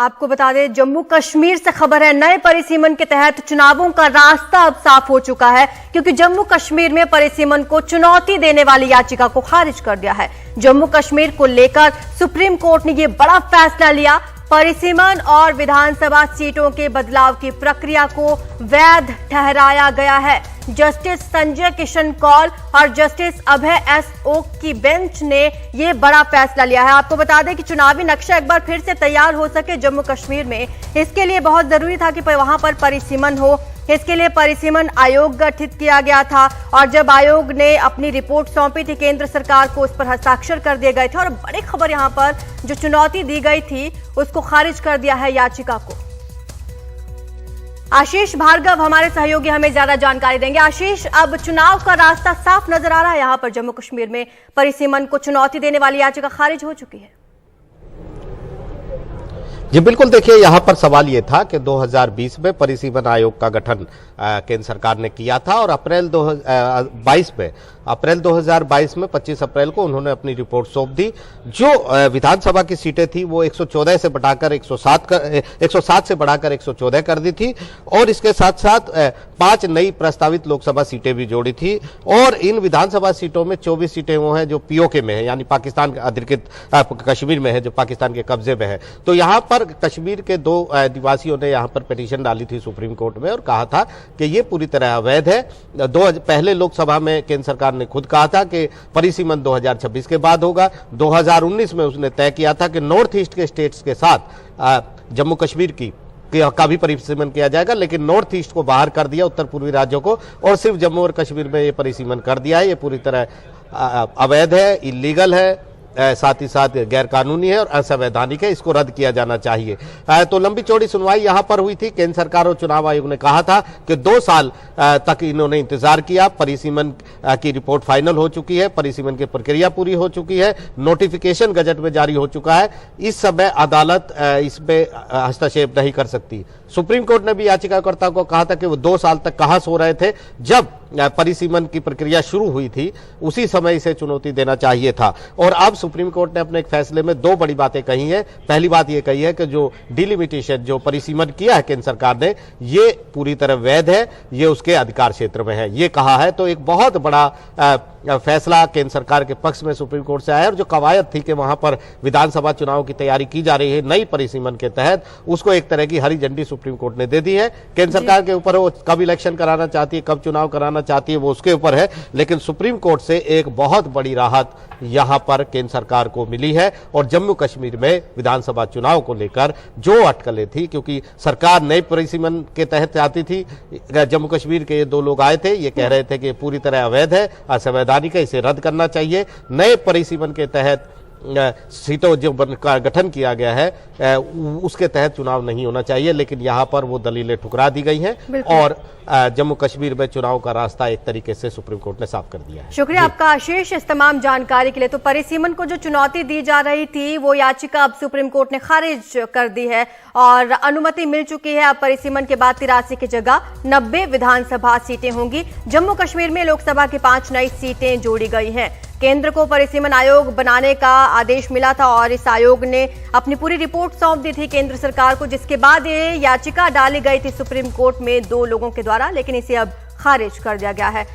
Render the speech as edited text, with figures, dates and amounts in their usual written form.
आपको बता दें, जम्मू कश्मीर से खबर है, नए परिसीमन के तहत चुनावों का रास्ता अब साफ हो चुका है, क्योंकि जम्मू कश्मीर में परिसीमन को चुनौती देने वाली याचिका को खारिज कर दिया है। जम्मू कश्मीर को लेकर सुप्रीम कोर्ट ने यह बड़ा फैसला लिया। परिसीमन और विधानसभा सीटों के बदलाव की प्रक्रिया को वैध ठहराया गया है। जस्टिस संजय किशन कौल और जस्टिस अभय एस ओक की बेंच ने यह बड़ा फैसला लिया है। आपको बता दें कि चुनावी नक्शा एक बार फिर से तैयार हो सके जम्मू कश्मीर में, इसके लिए बहुत जरूरी था कि वहां पर परिसीमन हो। इसके लिए परिसीमन आयोग गठित किया गया था और जब आयोग ने अपनी रिपोर्ट सौंपी थी केंद्र सरकार को, उस पर हस्ताक्षर कर दिए गए थे और बड़ी खबर यहां पर जो चुनौती दी गई थी उसको खारिज कर दिया है याचिका को। आशीष भार्गव हमारे सहयोगी हमें ज्यादा जानकारी देंगे। आशीष, अब चुनाव का रास्ता साफ नजर आ रहा है, यहां पर जम्मू कश्मीर में परिसीमन को चुनौती देने वाली याचिका खारिज हो चुकी है। जी बिल्कुल, देखिए यहाँ पर सवाल ये था कि 2020 में परिसीमन आयोग का गठन केंद्र सरकार ने किया था और अप्रैल 2022 में 25 अप्रैल को उन्होंने अपनी रिपोर्ट सौंप दी। जो विधानसभा की सीटें थी वो 114 से बढ़ाकर 107 से बढ़ाकर 114 कर दी थी और इसके साथ साथ 5 नई प्रस्तावित लोकसभा सीटें भी जोड़ी थी और इन विधानसभा सीटों में 24 सीटें वो हैं जो पीओके में है, यानी पाकिस्तान अधिकृत कश्मीर में है, जो पाकिस्तान के कब्जे में है। तो यहाँ पर कश्मीर के 2 निवासियों ने यहाँ पर पिटीशन डाली थी सुप्रीम कोर्ट में और कहा था कि ये पूरी तरह अवैध है। पहले लोकसभा में केंद्र सरकार ने खुद कहा था कि परिसीमन 2026 के बाद होगा। 2019 में उसने तय किया था कि नॉर्थ ईस्ट के स्टेट्स के साथ जम्मू कश्मीर का भी परिसीमन किया जाएगा, लेकिन नॉर्थ ईस्ट को बाहर कर दिया, उत्तर पूर्वी राज्यों को, और सिर्फ जम्मू और कश्मीर में ये परिसीमन कर दिया है। ये पूरी तरह अवैध है, इलीगल है, साथ ही साथ गैर कानूनी है और असंवैधानिक है, इसको रद्द किया जाना चाहिए। तो लंबी चौड़ी सुनवाई यहां पर हुई थी। केंद्र सरकार और चुनाव आयोग ने कहा था कि 2 साल तक इन्होंने इंतजार किया। परिसीमन की रिपोर्ट फाइनल हो चुकी है, परिसीमन की प्रक्रिया पूरी हो चुकी है, नोटिफिकेशन गजट में जारी हो चुका है। इस समय अदालत इसमें हस्तक्षेप नहीं कर सकती। सुप्रीम कोर्ट ने भी याचिकाकर्ता को कहा था कि वो 2 साल तक कहां सो रहे थे, जब परिसीमन की प्रक्रिया शुरू हुई थी उसी समय इसे चुनौती देना चाहिए था। और अब सुप्रीम कोर्ट ने अपने एक फैसले में 2 बड़ी बातें कही हैं। पहली बात यह कही है कि जो डिलिमिटेशन, जो परिसीमन किया है केंद्र सरकार ने, ये पूरी तरह वैध है, ये उसके अधिकार क्षेत्र में है, ये कहा है। तो एक बहुत बड़ा फैसला केंद्र सरकार के पक्ष में सुप्रीम कोर्ट से आया और जो कवायद थी कि वहां पर विधानसभा चुनाव की तैयारी की जा रही है नई परिसीमन के तहत, उसको एक तरह की हरी झंडी सुप्रीम कोर्ट ने दे दी है। केंद्र सरकार के ऊपर वो कब इलेक्शन कराना चाहती है, कब चुनाव कराना चाहती है, वो उसके ऊपर है, लेकिन सुप्रीम कोर्ट से एक बहुत बड़ी राहत यहां पर केंद्र सरकार को मिली है। और जम्मू कश्मीर में विधानसभा चुनाव को लेकर जो अटकलें थी, क्योंकि सरकार नए परिसीमन के तहत चाहती थी, जम्मू कश्मीर के ये 2 लोग आए थे, ये कह रहे थे कि पूरी तरह अवैध है, असंवैधानिक है, इसे रद्द करना चाहिए। नए परिसीमन के तहत सीटों जो का गठन किया गया है उसके तहत चुनाव नहीं होना चाहिए, लेकिन यहां पर वो दलीलें ठुकरा दी गई हैं और जम्मू कश्मीर में चुनाव का रास्ता एक तरीके से सुप्रीम कोर्ट ने साफ कर दिया है। शुक्रिया आपका आशीष इस तमाम जानकारी के लिए। तो परिसीमन को जो चुनौती दी जा रही थी वो याचिका अब सुप्रीम कोर्ट ने खारिज कर दी है और अनुमति मिल चुकी है। अब परिसीमन के बाद 83 की जगह 90 विधानसभा सीटें होंगी। जम्मू कश्मीर में लोकसभा की 5 नई सीटें जोड़ी गई हैं। केंद्र को परिसीमन आयोग बनाने का आदेश मिला था और इस आयोग ने अपनी पूरी रिपोर्ट सौंप दी थी केंद्र सरकार को, जिसके बाद ये याचिका डाली गई थी सुप्रीम कोर्ट में 2 लोगों के द्वारा, लेकिन इसे अब खारिज कर दिया गया है।